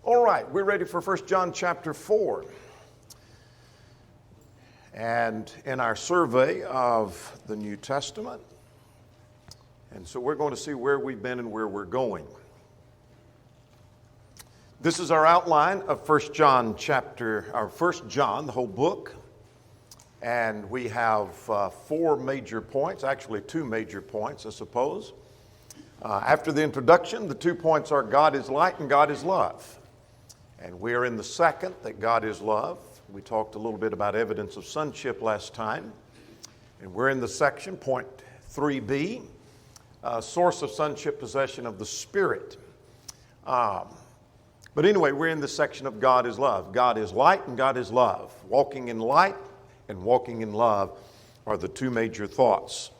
All right, we're ready for 1 John chapter 4. And in our survey of the New Testament, and so we're going to see where we've been and where we're going. This is our outline of 1 John, the whole book. And we have four major points, actually two major points, I suppose. After the introduction, the 2 points are God is light and God is love. And we are in the second, that God is love. We talked a little bit about evidence of sonship last time. And we're in the section, point 3b, source of sonship, possession of the Spirit. But anyway, we're in the section of God is love. God is light and God is love. Walking in light and walking in love are the two major thoughts.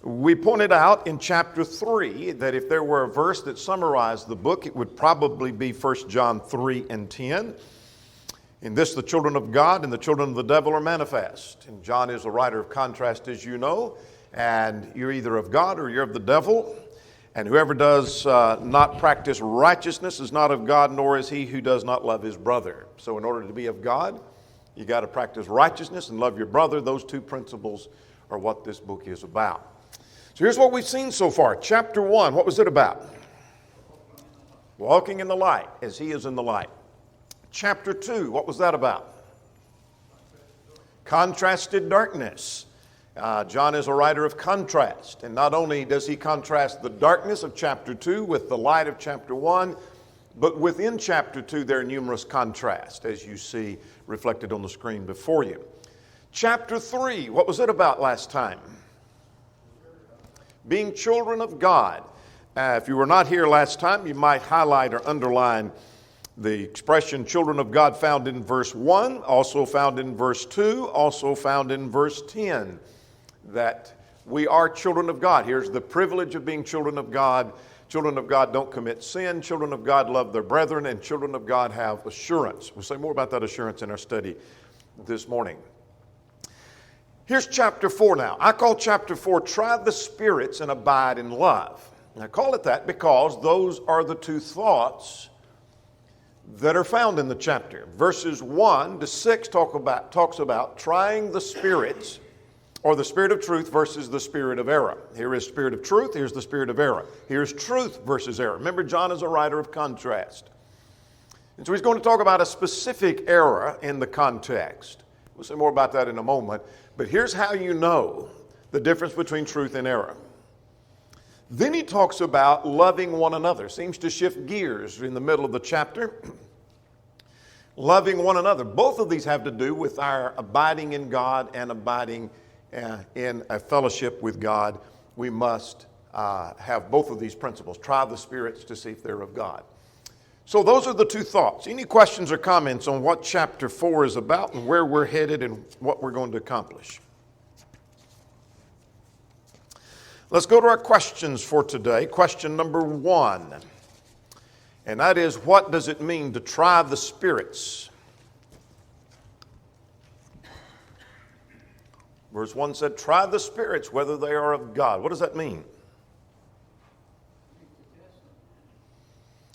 We pointed out in chapter 3 that if there were a verse that summarized the book, it would probably be 1 John 3 and 10. In this, the children of God and the children of the devil are manifest. And John is a writer of contrast, as you know, and you're either of God or you're of the devil. And whoever does not practice righteousness is not of God, nor is he who does not love his brother. So in order to be of God, you got to practice righteousness and love your brother. Those two principles are what this book is about. So here's what we've seen so far. Chapter 1, what was it about? Walking in the light as he is in the light. Chapter 2, what was that about? Contrasted darkness. John is a writer of contrast. And not only does he contrast the darkness of chapter 2 with the light of chapter 1, but within chapter 2 there are numerous contrasts, as you see reflected on the screen before you. Chapter 3, what was it about last time? Being children of God. If you were not here last time, you might highlight or underline the expression children of God found in verse 1, also found in verse 2, also found in verse 10, that we are children of God. Here's the privilege of being children of God. Children of God don't commit sin. Children of God love their brethren, and children of God have assurance. We'll say more about that assurance in our study this morning. Here's chapter 4 now. I call chapter 4, Try the Spirits and Abide in Love. And I call it that because those are the two thoughts that are found in the chapter. Verses 1 to 6 talks about trying the spirits, or the spirit of truth versus the spirit of error. Here is spirit of truth, here's the spirit of error. Here's truth versus error. Remember, John is a writer of contrast. And so he's going to talk about a specific error in the context. We'll say more about that in a moment. But here's how you know the difference between truth and error. Then he talks about loving one another. Seems to shift gears in the middle of the chapter. Loving one another. Both of these have to do with our abiding in God and abiding in a fellowship with God. We must have both of these principles. Try the spirits to see if they're of God. So those are the two thoughts. Any questions or comments on what chapter 4 is about and where we're headed and what we're going to accomplish? Let's go to our questions for today. Question number 1. And that is, what does it mean to try the spirits? Verse 1 said, try the spirits whether they are of God. What does that mean?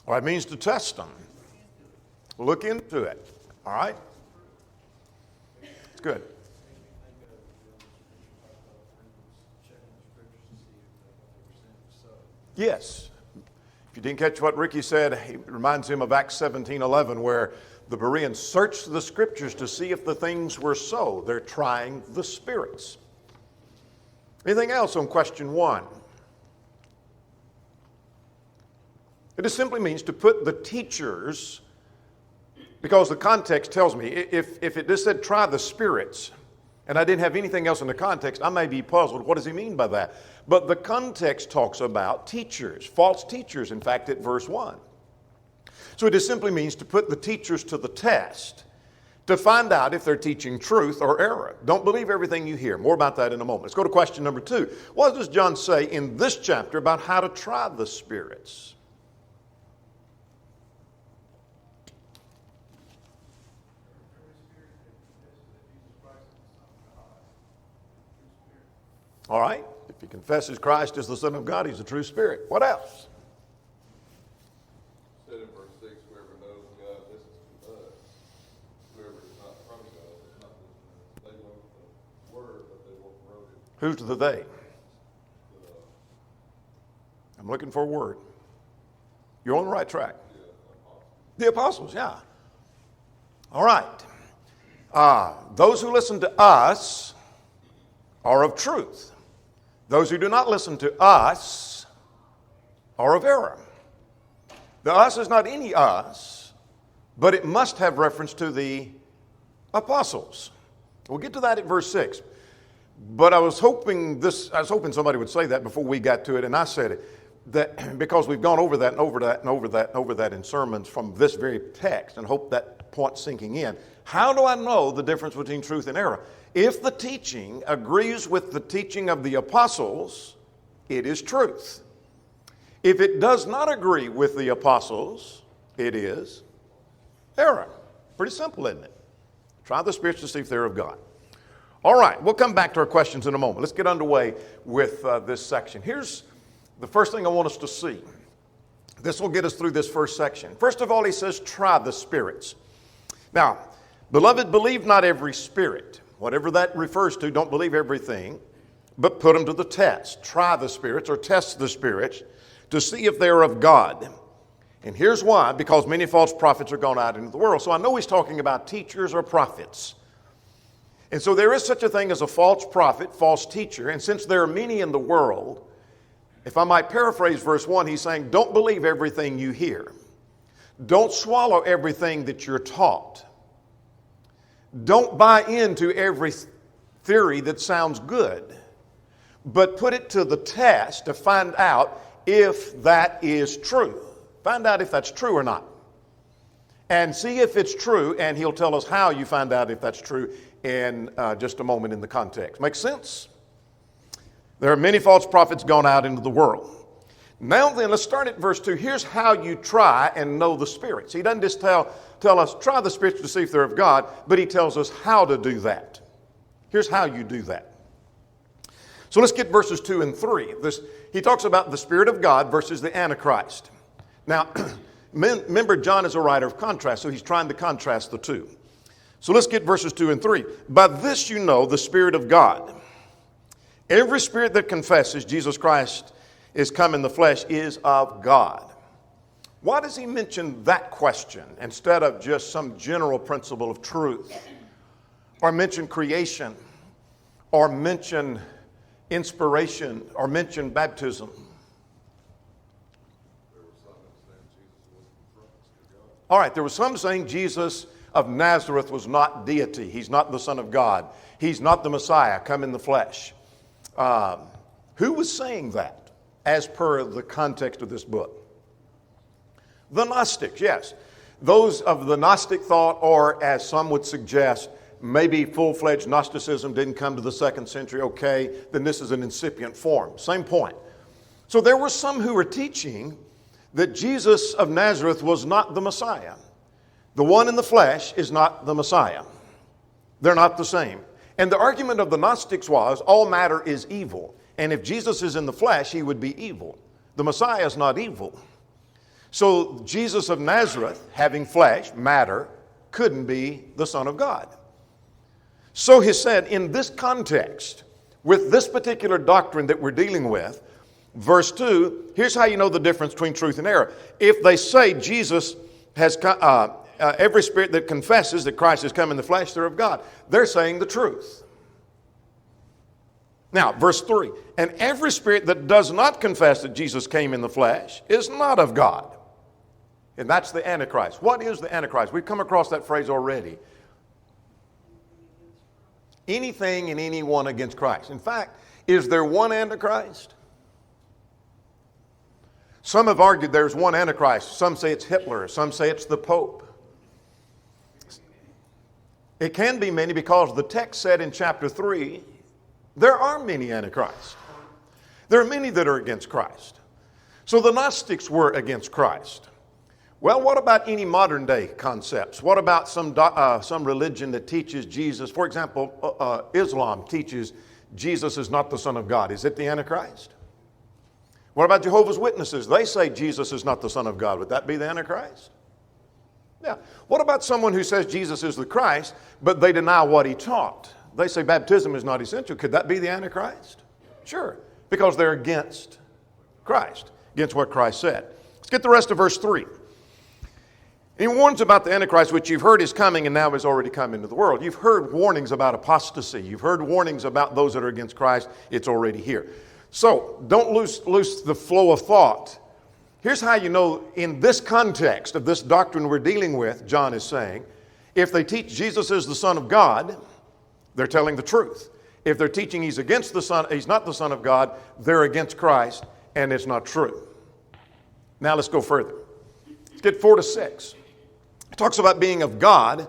Well, it means to test them. Look into it. All right? It's good. Yes. If you didn't catch what Ricky said, it reminds him of Acts 17:11, where the Bereans searched the scriptures to see if the things were so. They're trying the spirits. Anything else on question 1? It just simply means to put the teachers, because the context tells me, if it just said try the spirits, and I didn't have anything else in the context, I may be puzzled. What does he mean by that? But the context talks about teachers, false teachers, in fact, at verse 1. So it just simply means to put the teachers to the test to find out if they're teaching truth or error. Don't believe everything you hear. More about that in a moment. Let's go to question number 2. What does John say in this chapter about how to try the spirits? All right. If he confesses Christ as the Son of God, he's a true spirit. What else? Said in verse 6, whoever knows Who's the they? I'm looking for a word. You're on the right track. The apostles, yeah. All right. Those who listen to us are of truth. Those who do not listen to us are of error. The us is not any us, but it must have reference to the apostles. We'll get to that at verse 6. But I was hoping somebody would say that before we got to it, and I said it. That because we've gone over that and over that and over that and over that in sermons from this very text, and hope that point's sinking in. How do I know the difference between truth and error? If the teaching agrees with the teaching of the apostles, it is truth. If it does not agree with the apostles, it is error. Pretty simple, isn't it? Try the spirits to see if they're of God. All right, we'll come back to our questions in a moment. Let's get underway with this section. Here's the first thing I want us to see. This will get us through this first section. First of all, he says, try the spirits. Now, beloved, believe not every spirit. Whatever that refers to, don't believe everything, but put them to the test. Try the spirits or test the spirits to see if they're of God. And here's why, because many false prophets are gone out into the world. So I know he's talking about teachers or prophets. And so there is such a thing as a false prophet, false teacher. And since there are many in the world, if I might paraphrase verse 1, he's saying, don't believe everything you hear. Don't swallow everything that you're taught. Don't buy into every theory that sounds good, but put it to the test to find out if that is true. Find out if that's true or not. And see if it's true, and he'll tell us how you find out if that's true in just a moment in the context. Make sense? There are many false prophets gone out into the world. Now then, let's start at verse 2. Here's how you try and know the spirits. He doesn't just tell us, try the spirits to see if they're of God, but he tells us how to do that. Here's how you do that. So let's get verses 2 and 3. He talks about the Spirit of God versus the Antichrist. Now, remember, John is a writer of contrast, so he's trying to contrast the two. So let's get verses 2 and 3. By this you know the Spirit of God. Every spirit that confesses Jesus Christ is come in the flesh is of God. Why does he mention that question instead of just some general principle of truth? Or mention creation? Or mention inspiration? Or mention baptism? All right, there was some saying Jesus of Nazareth was not deity. He's not the Son of God. He's not the Messiah come in the flesh. Who was saying that as per the context of this book? The Gnostics, yes. Those of the Gnostic thought, or as some would suggest, maybe full-fledged Gnosticism didn't come to the 2nd century. Okay, then this is an incipient form. Same point. So there were some who were teaching that Jesus of Nazareth was not the Messiah. The one in the flesh is not the Messiah. They're not the same. And the argument of the Gnostics was, all matter is evil. And if Jesus is in the flesh, he would be evil. The Messiah is not evil. So Jesus of Nazareth, having flesh, matter, couldn't be the Son of God. So he said, in this context, with this particular doctrine that we're dealing with, verse 2, here's how you know the difference between truth and error. If they say Jesus has every spirit that confesses that Christ has come in the flesh, they're of God. They're saying the truth. Now, verse 3, and every spirit that does not confess that Jesus came in the flesh is not of God. And that's the Antichrist. What is the Antichrist? We've come across that phrase already. Anything and anyone against Christ. In fact, is there one Antichrist? Some have argued there's one Antichrist. Some say it's Hitler. Some say it's the Pope. It can be many because the text said in chapter 3, there are many Antichrists. There are many that are against Christ. So the Gnostics were against Christ. Well, what about any modern day concepts? What about some religion that teaches Jesus? For example, Islam teaches Jesus is not the Son of God. Is it the Antichrist? What about Jehovah's Witnesses? They say Jesus is not the Son of God. Would that be the Antichrist? Yeah. What about someone who says Jesus is the Christ, but they deny what he taught? They say baptism is not essential. Could that be the Antichrist? Sure, because they're against Christ, against what Christ said. Let's get the rest of verse 3. He warns about the Antichrist, which you've heard is coming and now has already come into the world. You've heard warnings about apostasy. You've heard warnings about those that are against Christ. It's already here. So don't lose the flow of thought. Here's how you know in this context of this doctrine we're dealing with, John is saying, if they teach Jesus is the Son of God, they're telling the truth. If they're teaching he's against the Son, he's not the Son of God, they're against Christ, and it's not true. Now let's go further. Let's get 4 to 6. It talks about being of God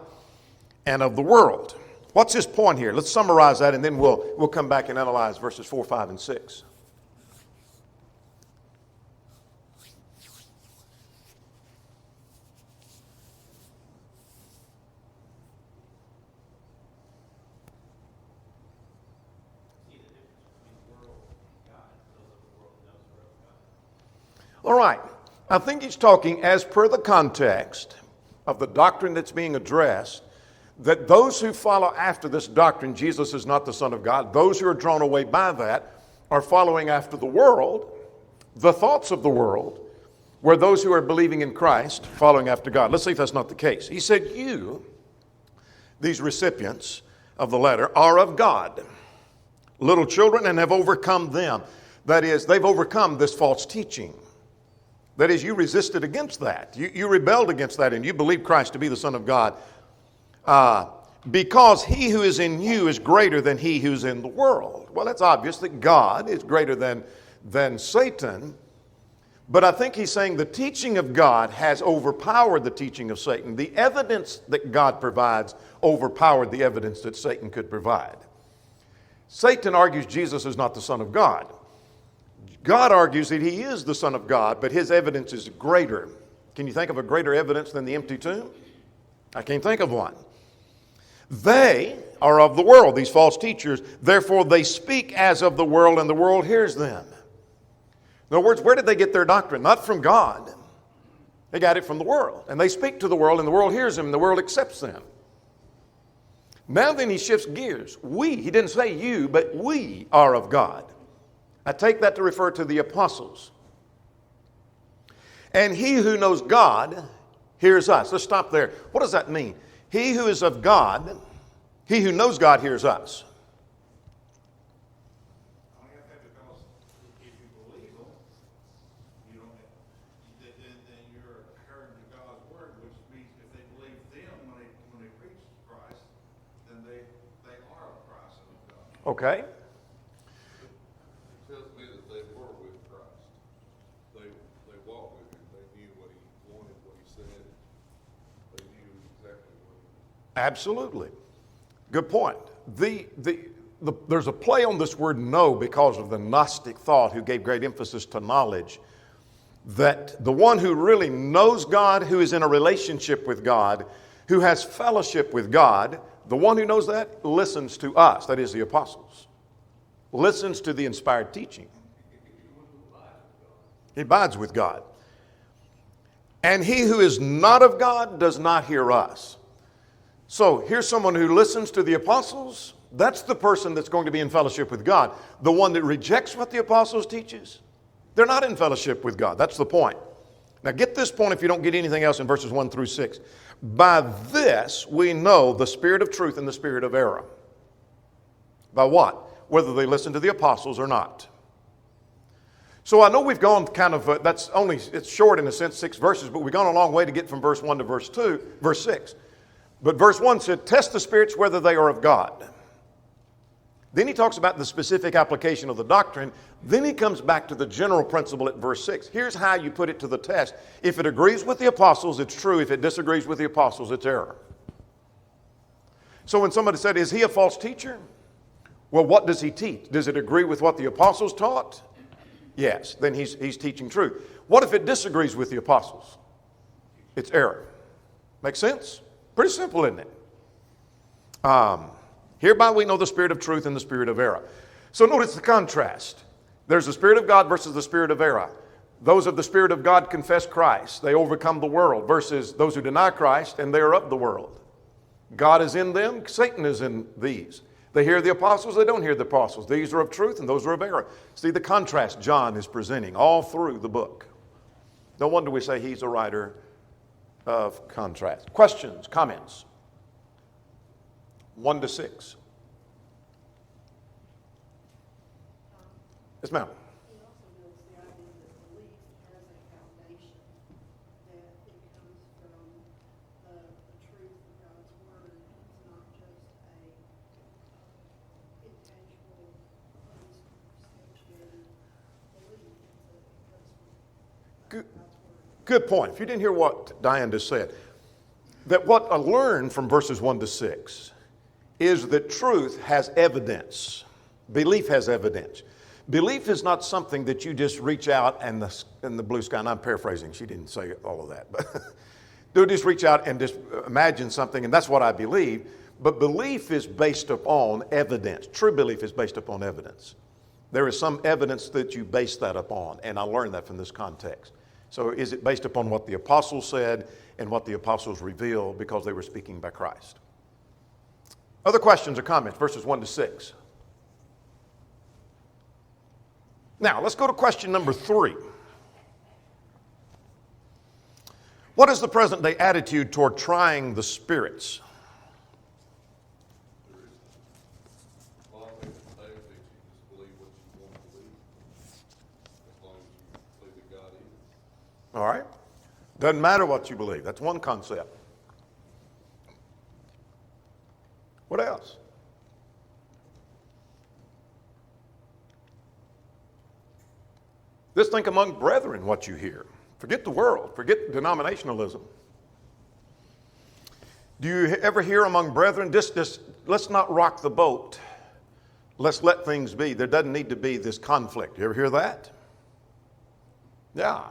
and of the world. What's his point here? Let's summarize that, and then we'll come back and analyze verses 4, 5, and 6. All right. I think he's talking as per the context of the doctrine that's being addressed, that those who follow after this doctrine, Jesus is not the Son of God, those who are drawn away by that are following after the world, the thoughts of the world, where those who are believing in Christ, following after God. Let's see if that's not the case. He said, you, these recipients of the letter, are of God, little children, and have overcome them. That is, they've overcome this false teaching. That is, you resisted against that. You rebelled against that, and you believed Christ to be the Son of God. Because he who is in you is greater than he who's in the world. Well, that's obvious that God is greater than Satan. But I think he's saying the teaching of God has overpowered the teaching of Satan. The evidence that God provides overpowered the evidence that Satan could provide. Satan argues Jesus is not the Son of God. God argues that he is the Son of God, but his evidence is greater. Can you think of a greater evidence than the empty tomb? I can't think of one. They are of the world, these false teachers. Therefore, they speak as of the world, and the world hears them. In other words, where did they get their doctrine? Not from God. They got it from the world. And they speak to the world, and the world hears them, and the world accepts them. Now then, he shifts gears. He didn't say you, but we are of God. I take that to refer to the apostles. And he who knows God hears us. Let's stop there. What does that mean? He who is of God, he who knows God hears us. Because if you believe them, then you're adhering to God's word, which means if they believe them when they preach Christ, then they are of Christ and of God. Okay. It tells me that they were with Christ. They walked with him. They knew what he wanted, what he said. They knew exactly what he wanted. Absolutely. Good point. There's a play on this word know because of the Gnostic thought who gave great emphasis to knowledge. That the one who really knows God, who is in a relationship with God, who has fellowship with God, the one who knows that listens to us, that is the apostles. Listens to the inspired teaching. He abides with God. And he who is not of God does not hear us. So here's someone who listens to the apostles. That's the person that's going to be in fellowship with God. The one that rejects what the apostles teaches, they're not in fellowship with God. That's the point. Now get this point if you don't get anything else in verses 1 through 6. By this we know the spirit of truth and the spirit of error. By what? Whether they listen to the apostles or not. So I know we've gone kind of, it's short in a sense, 6 verses, but we've gone a long way to get from verse 1 to verse 6. But verse 1 said, test the spirits whether they are of God. Then he talks about the specific application of the doctrine. Then he comes back to the general principle at verse 6. Here's how you put it to the test. If it agrees with the apostles, it's true. If it disagrees with the apostles, it's error. So when somebody said, is he a false teacher? Well, what does he teach? Does it agree with what the apostles taught? Yes, then he's teaching truth. What if it disagrees with the apostles? It's error. Make sense? Pretty simple, isn't it? Hereby we know the spirit of truth and the spirit of error. So notice the contrast. There's the spirit of God versus the spirit of error. Those of the spirit of God confess Christ. They overcome the world versus those who deny Christ and they are of the world. God is in them. Satan is in these. They hear the apostles, they don't hear the apostles. These are of truth and those are of error. See the contrast John is presenting all through the book. No wonder we say he's a writer of contrast. Questions, comments? 1 to 6. Yes, ma'am. He also builds the idea that belief has a foundation, that it comes from the truth of God's word. It's not just a intangible, unsubstantiated belief. It comes from Good, God's word. good point. If you didn't hear what Diane just said, that what I learned from verses 1 to 6 is that truth has evidence. Belief has evidence. Belief is not something that you just reach out and in the blue sky, and I'm paraphrasing, she didn't say all of that, but do just reach out and just imagine something, and that's what I believe. But belief is based upon evidence. True belief is based upon evidence. There is some evidence that you base that upon, and I learned that from this context. So is it based upon what the apostles said and what the apostles revealed because they were speaking by Christ? Other questions or comments, verses 1 to 6. Now, let's go to question number 3. What is the present day attitude toward trying the spirits? A lot of people today will teach you just believe what you want to believe, as long as you believe that God is. All right? Doesn't matter what you believe. That's one concept. What else? Just think among brethren what you hear. Forget the world. Forget denominationalism. Do you ever hear among brethren, just let's not rock the boat. Let's let things be. There doesn't need to be this conflict. You ever hear that? Yeah.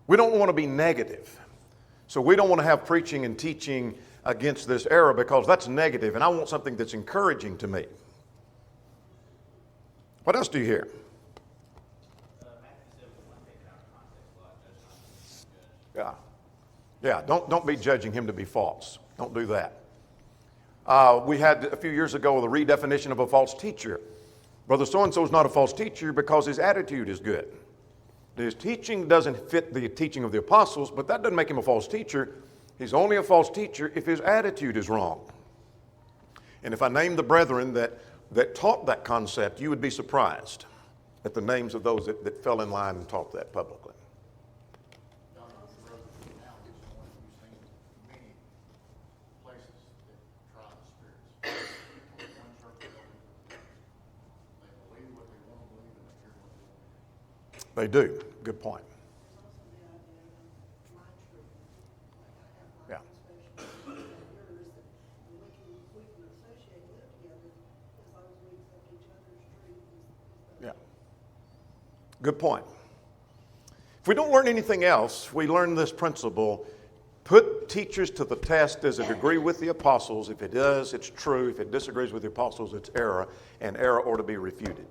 We don't want to be negative. So we don't want to have preaching and teaching against this error because that's negative, and I want something that's encouraging to me. What else do you hear? Yeah. Don't be judging him to be false. Don't do that. We had a few years ago the redefinition of a false teacher. Brother so-and-so is not a false teacher because his attitude is good. His teaching doesn't fit the teaching of the apostles, but that doesn't make him a false teacher. He's only a false teacher if his attitude is wrong. And if I name the brethren that taught that concept, you would be surprised at the names of those that fell in line and taught that publicly. They do. Good point. There's also the idea of my truth. Yeah. Like I have my own special yours, and we can associate and live together as long as we accept each other's truth as the Yeah. Good point. If we don't learn anything else, we learn this principle. Put teachers to the test. Does it agree with the apostles? If it does, it's true. If it disagrees with the apostles, it's error, and error ought to be refuted.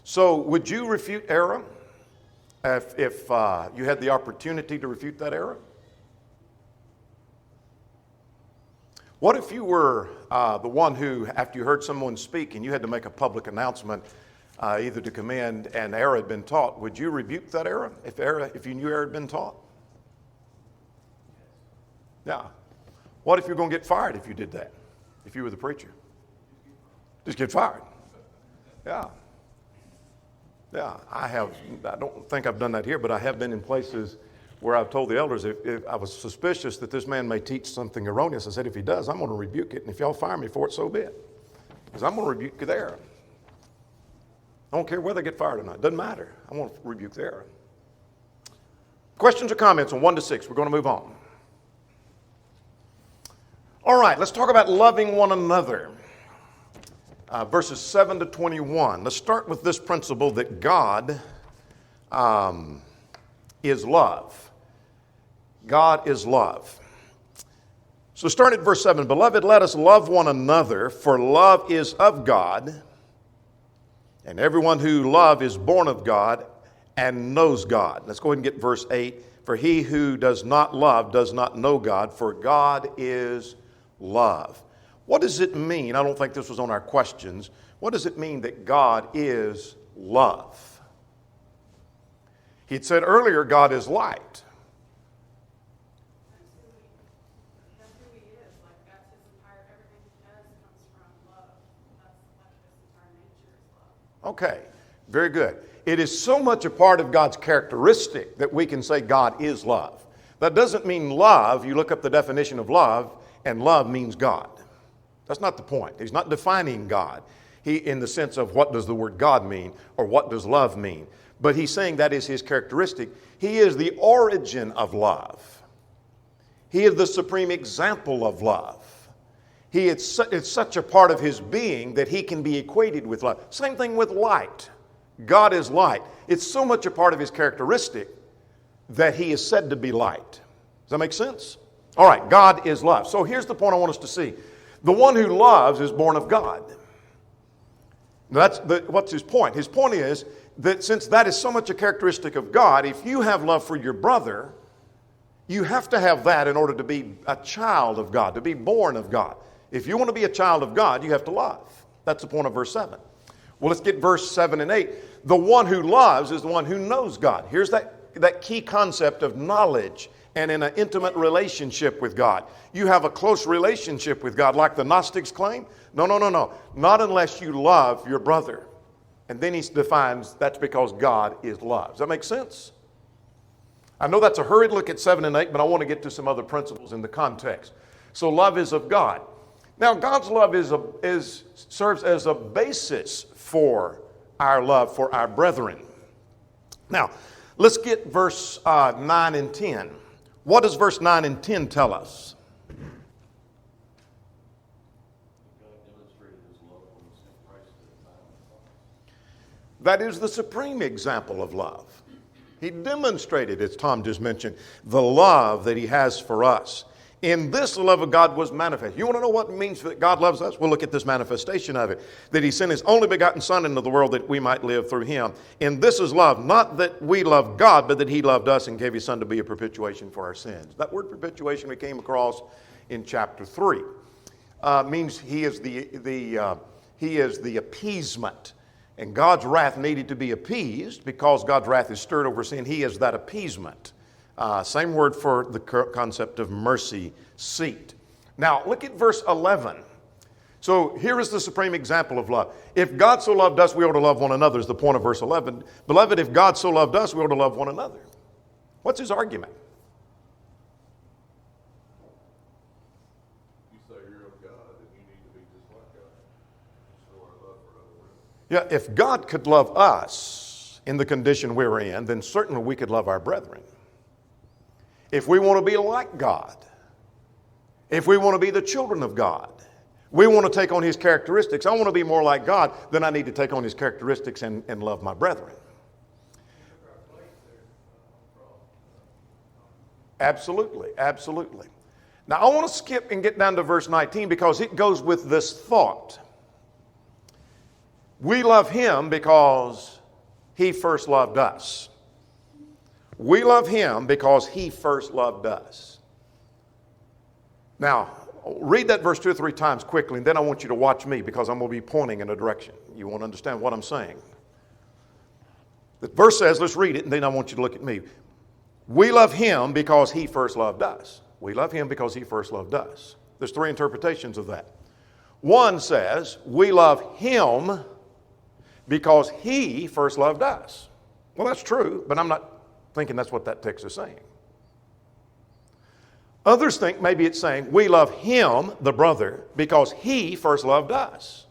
So would you refute error if you had the opportunity to refute that error? What if you were the one who, after you heard someone speak and you had to make a public announcement, either to commend and error had been taught, would you rebuke that error if you knew error had been taught? Yeah. What if you're going to get fired if you did that? If you were the preacher? Just get fired. Yeah. Yeah, I don't think I've done that here, but I have been in places where I've told the elders if I was suspicious that this man may teach something erroneous, I said, if he does, I'm going to rebuke it. And if y'all fire me for it, so be it. Because I'm going to rebuke the error. I don't care whether they get fired or not. It doesn't matter. I want to rebuke the error. Questions or comments on 1 to 6? We're going to move on. All right, let's talk about loving one another. Verses 7 to 21. Let's start with this principle that God is love. God is love. So start at verse 7. Beloved, let us love one another, for love is of God, and everyone who loves is born of God and knows God. Let's go ahead and get verse 8. For he who does not love does not know God, for God is love. What does it mean? I don't think this was on our questions. What does it mean that God is love? He'd said earlier, God is light. That's who he is. Like, that's his entire, everything he does comes from love. That's like his entire nature is love. Okay, very good. It is so much a part of God's characteristic that we can say God is love. That doesn't mean love. You look up the definition of love, and love means God. That's not the point. He's not defining God. In the sense of what does the word God mean or what does love mean. But he's saying that is his characteristic. He is the origin of love. He is the supreme example of love. It's such a part of his being that he can be equated with love. Same thing with light. God is light. It's so much a part of his characteristic that he is said to be light. Does that make sense? All right, God is love. So here's the point I want us to see. The one who loves is born of God. What's his point? His point is that since that is so much a characteristic of God, if you have love for your brother, you have to have that in order to be a child of God, to be born of God. If you want to be a child of God, you have to love. That's the point of verse 7. Well, let's get verse 7 and 8. The one who loves is the one who knows God. Here's that key concept of knowledge and in an intimate relationship with God. You have a close relationship with God like the Gnostics claim? No. Not unless you love your brother. And then he defines that's because God is love. Does that make sense? I know that's a hurried look at 7 and 8, but I want to get to some other principles in the context. So love is of God. Now, God's love serves as a basis for our love for our brethren. Now, let's get verse 9 and 10. What does verse 9 and 10 tell us? That is the supreme example of love. He demonstrated, as Tom just mentioned, the love that he has for us. In this, the love of God was manifest. You want to know what it means that God loves us? We'll look at this manifestation of it. That he sent his only begotten Son into the world that we might live through him. And this is love, not that we love God, but that he loved us and gave his Son to be a propitiation for our sins. That word propitiation we came across in chapter 3. Means he is the appeasement. And God's wrath needed to be appeased because God's wrath is stirred over sin. He is that appeasement. Same word for the concept of mercy seat. Now, look at verse 11. So here is the supreme example of love. If God so loved us, we ought to love one another is the point of verse 11. Beloved, if God so loved us, we ought to love one another. What's his argument? You say you're of God and you need to be just like God. Show our love for other women. Yeah, if God could love us in the condition we're in, then certainly we could love our brethren. If we want to be like God, if we want to be the children of God, we want to take on his characteristics. I want to be more like God, then I need to take on his characteristics and love my brethren. Absolutely. Now I want to skip and get down to verse 19 because it goes with this thought. We love him because he first loved us. We love him because he first loved us. Now, read that verse 2 or 3 times quickly, and then I want you to watch me because I'm going to be pointing in a direction. You want to understand what I'm saying. The verse says, let's read it, and then I want you to look at me. We love him because he first loved us. We love him because he first loved us. There's 3 interpretations of that. One says, we love him because he first loved us. Well, that's true, but I'm not thinking that's what that text is saying. Others think maybe it's saying we love him, the brother, because he first loved us.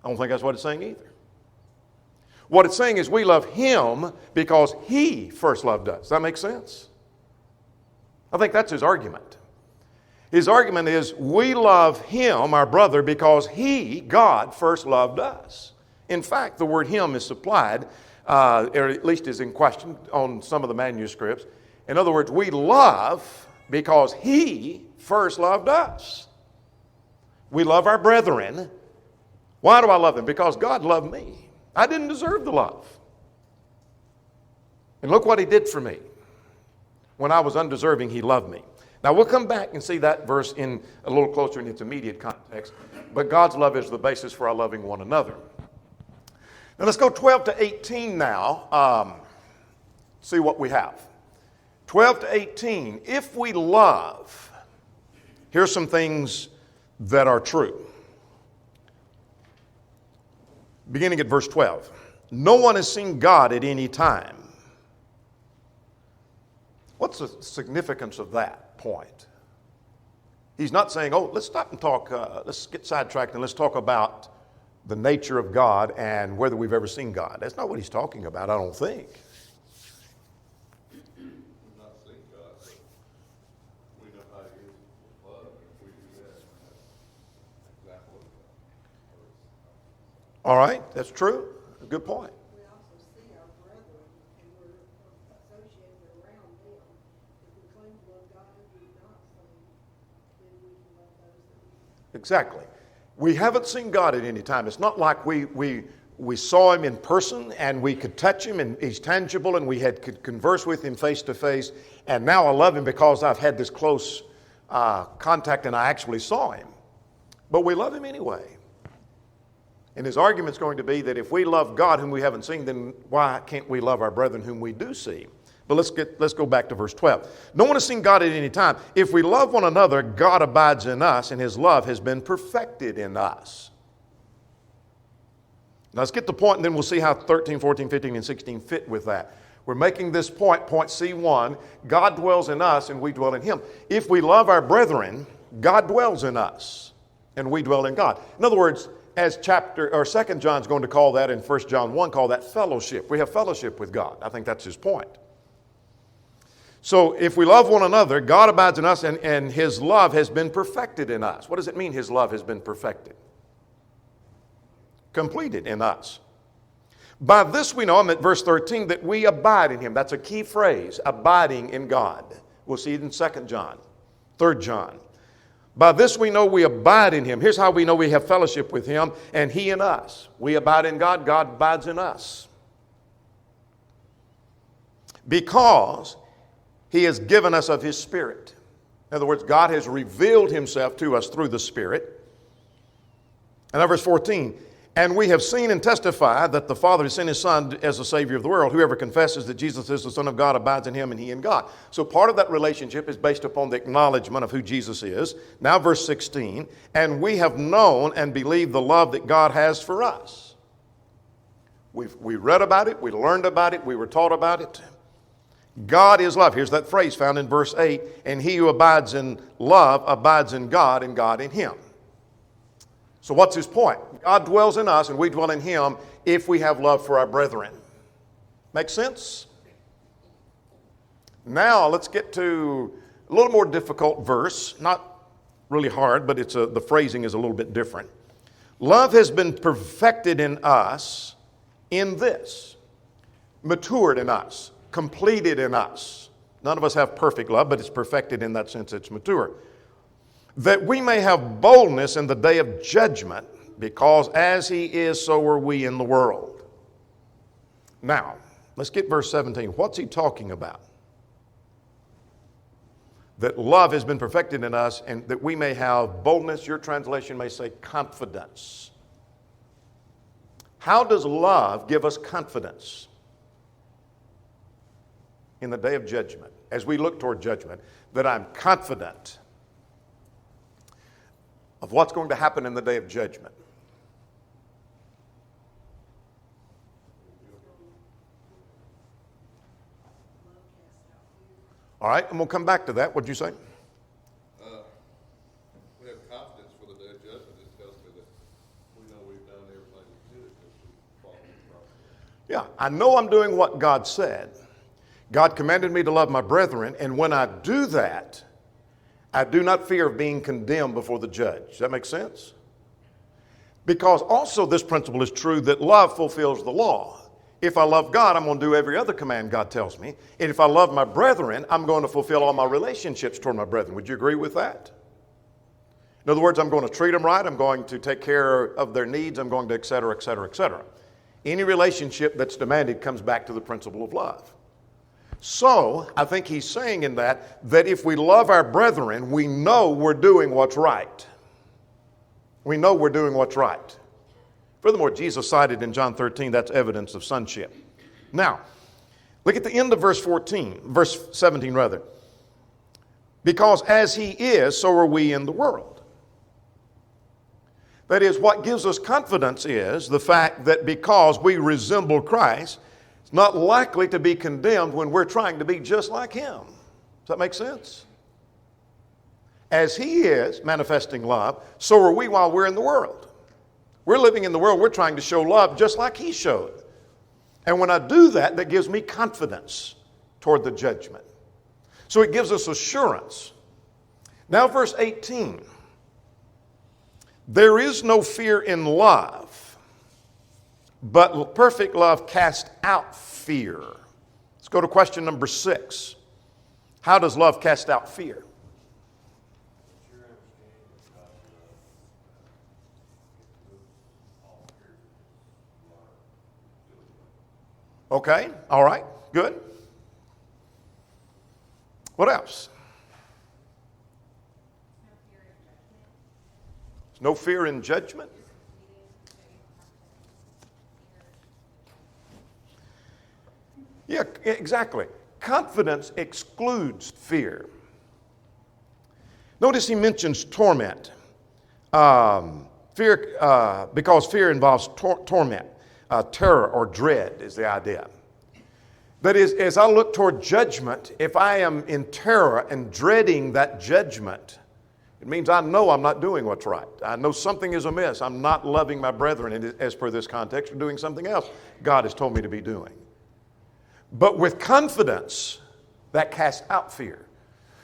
I don't think that's what it's saying either. What it's saying is we love him because he first loved us. Does that make sense? I think that's his argument. His argument is we love him, our brother, because he, God, first loved us. In fact, the word him is supplied or at least is in question on some of the manuscripts. In other words, we love because he first loved us. We love our brethren. Why do I love them? Because God loved me. I didn't deserve the love. And look what he did for me. When I was undeserving, he loved me. Now, we'll come back and see that verse in a little closer in its immediate context, but God's love is the basis for our loving one another. Now, let's go 12 to 18 now, see what we have. 12 to 18, if we love, here's some things that are true. Beginning at verse 12. No one has seen God at any time. What's the significance of that point? He's not saying, oh, let's stop and talk, let's get sidetracked and let's talk about the nature of God and whether we've ever seen God. That's not what he's talking about, I don't think. We've not seen God, but we know how he is with love. If we do that, that's exactly what God. All right, that's true. Good point. We also see our brethren, and we're associated around them. If we claim to love God and do not sin, then we can love those that we Exactly. We haven't seen God at any time. It's not like we saw him in person and we could touch him and he's tangible and we could converse with him face to face. And now I love him because I've had this close contact and I actually saw him. But we love him anyway. And his argument's going to be that if we love God whom we haven't seen, then why can't we love our brethren whom we do see? But let's go back to verse 12. No one has seen God at any time. If we love one another, God abides in us, and his love has been perfected in us. Now let's get the point, and then we'll see how 13, 14, 15, and 16 fit with that. We're making this point C1, God dwells in us, and we dwell in him. If we love our brethren, God dwells in us, and we dwell in God. In other words, as 2 John's going to call that, and 1 John 1 call that fellowship. We have fellowship with God. I think that's his point. So if we love one another, God abides in us and his love has been perfected in us. What does it mean his love has been perfected? Completed in us. By this we know, I'm at verse 13, that we abide in him. That's a key phrase, abiding in God. We'll see it in 2 John, 3 John. By this we know we abide in him. Here's how we know we have fellowship with him and he in us. We abide in God, God abides in us. Because he has given us of his Spirit. In other words, God has revealed himself to us through the Spirit. And now verse 14, and we have seen and testified that the Father has sent his Son as the Savior of the world. Whoever confesses that Jesus is the Son of God abides in him and he in God. So part of that relationship is based upon the acknowledgement of who Jesus is. Now verse 16, and we have known and believed the love that God has for us. We read about it, we learned about it, we were taught about it. God is love. Here's that phrase found in verse 8. And he who abides in love abides in God and God in him. So what's his point? God dwells in us and we dwell in him if we have love for our brethren. Make sense? Now let's get to a little more difficult verse. Not really hard, but the phrasing is a little bit different. Love has been perfected in us in this. Matured in us. Completed in us. None of us have perfect love, but it's perfected in that sense, it's mature. That we may have boldness in the day of judgment, because as he is, so are we in the world. Now, let's get verse 17. What's he talking about? That love has been perfected in us, and that we may have boldness. Your translation may say confidence. How does love give us confidence? In the day of judgment, as we look toward judgment, that I'm confident of what's going to happen in the day of judgment. All right, and we'll come back to that. What'd you say? We have confidence for the day of judgment. It tells me that we know we've done everything we could because we follow the process. Yeah, I know I'm doing what God said. God commanded me to love my brethren, and when I do that, I do not fear of being condemned before the judge. Does that make sense? Because also this principle is true that love fulfills the law. If I love God, I'm going to do every other command God tells me. And if I love my brethren, I'm going to fulfill all my relationships toward my brethren. Would you agree with that? In other words, I'm going to treat them right. I'm going to take care of their needs. I'm going to et cetera, et cetera, et cetera. Any relationship that's demanded comes back to the principle of love. So, I think he's saying in that if we love our brethren, we know we're doing what's right. We know we're doing what's right. Furthermore, Jesus cited in John 13, that's evidence of sonship. Now, look at the end of verse 17 rather. Because as he is, so are we in the world. That is, what gives us confidence is the fact that because we resemble Christ, it's not likely to be condemned when we're trying to be just like him. Does that make sense? As he is manifesting love, so are we while we're in the world. We're living in the world, we're trying to show love just like he showed. And when I do that, that gives me confidence toward the judgment. So it gives us assurance. Now verse 18. There is no fear in love, but perfect love casts out fear. Let's go to question number 6. How does love cast out fear? Okay, all right, good. What else? There's no fear in judgment. Yeah, exactly. Confidence excludes fear. Notice he mentions torment. Fear, because fear involves torment. Terror or dread is the idea. That is, as I look toward judgment, if I am in terror and dreading that judgment, it means I know I'm not doing what's right. I know something is amiss. I'm not loving my brethren as per this context, or doing something else God has told me to be doing. But with confidence, that casts out fear.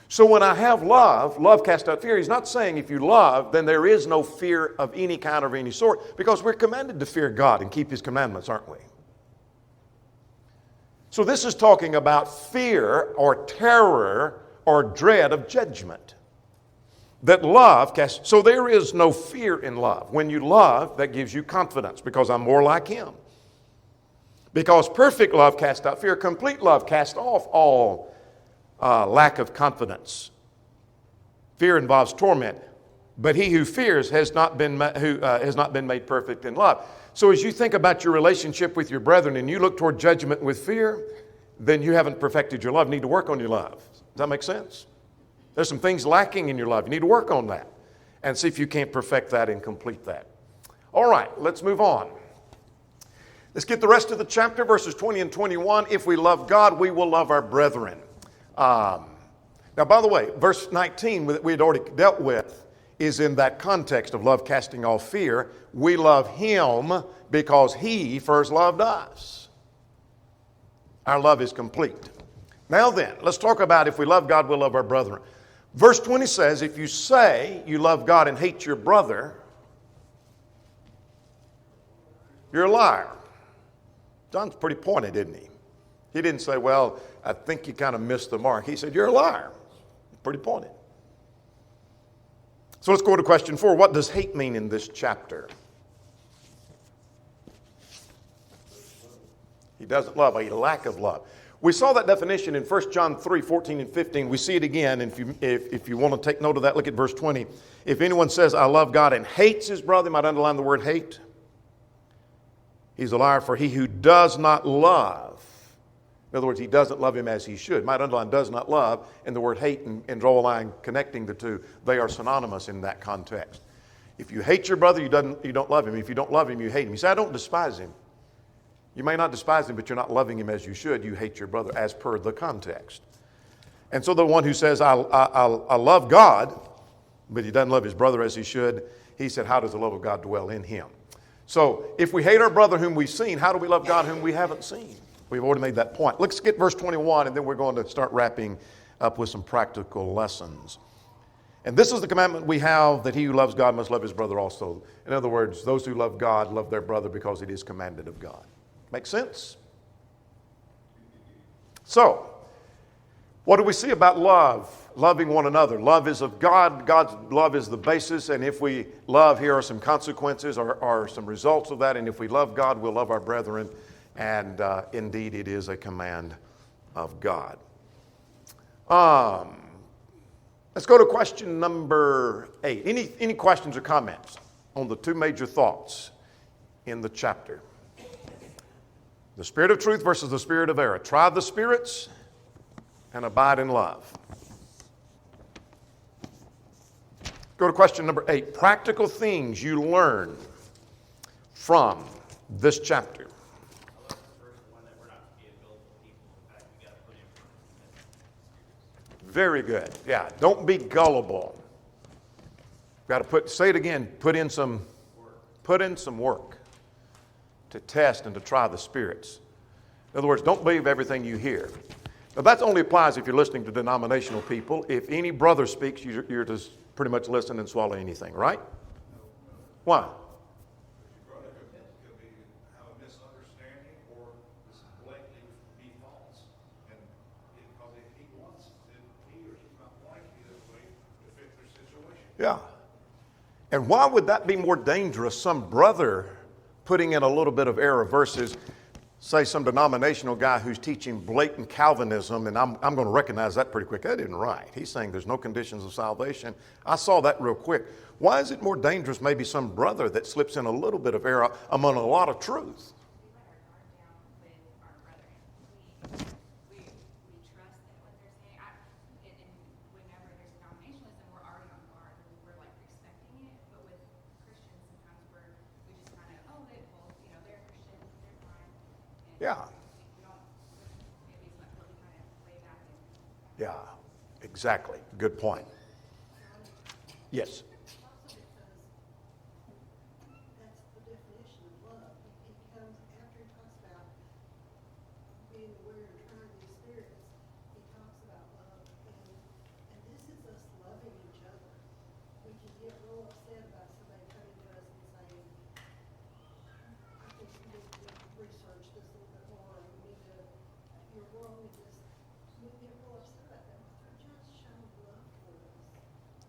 So when I have love casts out fear. He's not saying if you love, then there is no fear of any kind or of any sort, because we're commanded to fear God and keep his commandments, aren't we? So this is talking about fear or terror or dread of judgment. That love casts, so there is no fear in love. When you love, that gives you confidence because I'm more like him. Because perfect love casts out fear. Complete love casts off all lack of confidence. Fear involves torment, but he who fears has not been made perfect in love. So as you think about your relationship with your brethren and you look toward judgment with fear, then you haven't perfected your love. You need to work on your love. Does that make sense? There's some things lacking in your love. You need to work on that and see if you can't perfect that and complete that. All right, let's move on. Let's get the rest of the chapter, verses 20 and 21. If we love God, we will love our brethren. Now, by the way, verse 19 that we had already dealt with is in that context of love casting off fear. We love him because he first loved us. Our love is complete. Now then, let's talk about if we love God, we'll love our brethren. Verse 20 says, if you say you love God and hate your brother, you're a liar. John's pretty pointed, isn't he? He didn't say, well, I think you kind of missed the mark. He said, you're a liar. Pretty pointed. So let's go to question 4. What does hate mean in this chapter? He doesn't love, a lack of love. We saw that definition in 1 John 3, 14 and 15. We see it again. And if you want to take note of that, look at verse 20. If anyone says, I love God and hates his brother, you might underline the word hate. He's a liar, for he who does not love, in other words, he doesn't love him as he should. Might underline does not love, and the word hate and draw a line connecting the two. They are synonymous in that context. If you hate your brother, you don't love him. If you don't love him, you hate him. You say, I don't despise him. You may not despise him, but you're not loving him as you should. You hate your brother as per the context. And so the one who says, I love God, but he doesn't love his brother as he should, he said, how does the love of God dwell in him? So if we hate our brother whom we've seen, how do we love God whom we haven't seen? We've already made that point. Let's get verse 21, and then we're going to start wrapping up with some practical lessons. And this is the commandment we have, that he who loves God must love his brother also. In other words, those who love God love their brother because it is commanded of God. Make sense? So, what do we see about love? Loving one another. Love is of God. God's love is the basis. And if we love, here are some consequences or some results of that. And if we love God, we'll love our brethren. And indeed, it is a command of God. Let's go to question number 8. Any questions or comments on the two major thoughts in the chapter? The spirit of truth versus the spirit of error. Try the spirits and abide in love. Go to question number 8. Practical things you learn from this chapter. Very good. Yeah, don't be gullible. Got to say it again, put in some work to test and to try the spirits. In other words, don't believe everything you hear. Now that only applies if you're listening to denominational people. If any brother speaks, you're just pretty much listen and swallow anything, right? Why? Your brother could have a misunderstanding or just blatantly be false. And because he wants it, he or she might want it to be this way to fit their situation. Yeah. And why would that be more dangerous, some brother putting in a little bit of error versus, say, some denominational guy who's teaching blatant Calvinism, and I'm going to recognize that pretty quick. That isn't right. He's saying there's no conditions of salvation. I saw that real quick. Why is it more dangerous maybe some brother that slips in a little bit of error among a lot of truth? We trust that what they're saying. And whenever there's denominationalism, we're already on guard. We're like expecting it. But with Christians, sometimes we just kind of, they're Christians, they're fine. And Yeah. we don't, maybe it's not really kind of lay back and. Yeah, exactly. Good point. Yes. Also because that's the definition of love. It comes after he talks about being aware and trying these spirits, he talks about love. And this is us loving each other. We can get real upset about somebody coming to us and saying, I think you need to research this a little bit more, or we need to, you're wrong with this. We get real upset about that, but they're just showing love for us.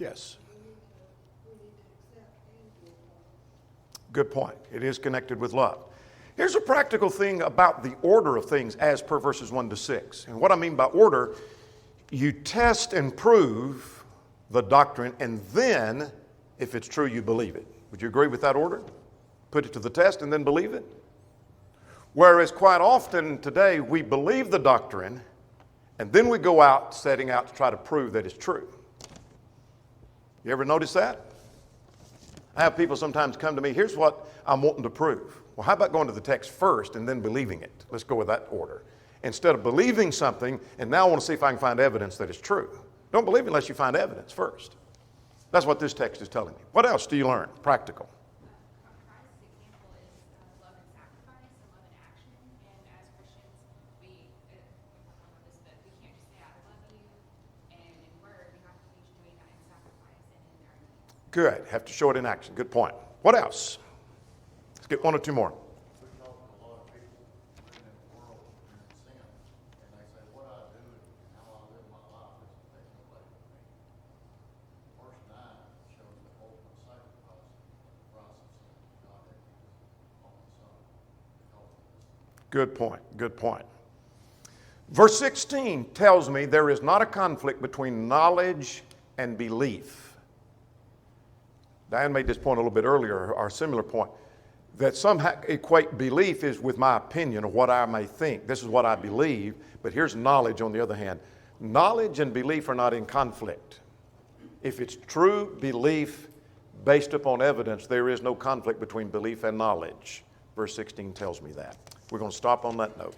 Yes. We need to accept and give love. Good point. It is connected with love. Here's a practical thing about the order of things as per verses 1 to 6. And what I mean by order, you test and prove the doctrine, and then, if it's true, you believe it. Would you agree with that order? Put it to the test and then believe it? Whereas quite often today, we believe the doctrine, and then we go out setting out to try to prove that it's true. You ever notice that? I have people sometimes come to me, here's what I'm wanting to prove. Well, how about going to the text first and then believing it? Let's go with that order. Instead of believing something, and now I want to see if I can find evidence that it's true. Don't believe unless you find evidence first. That's what this text is telling you. What else do you learn? Practical. Christ's example is love and sacrifice and love and action. And as Christians, we talk about this, but we can't just say, I love you, and in word, we have to teach doing that in sacrifice and in our needs. Good. Have to show it in action. Good point. What else? Let's get one or two more. We talk to a lot of people living in the world and in sin, and they say, what I do and how I live my life is affecting nobody but me. Verse 9 shows the ultimate sacrifice of the price of sin. God had given his only son because of this. Good point. Good point. Verse 16 tells me there is not a conflict between knowledge and belief. Diane made this point a little bit earlier, or a similar point, that some equate belief is with my opinion of what I may think. This is what I believe, but here's knowledge on the other hand. Knowledge and belief are not in conflict. If it's true belief based upon evidence, there is no conflict between belief and knowledge. Verse 16 tells me that. We're going to stop on that note.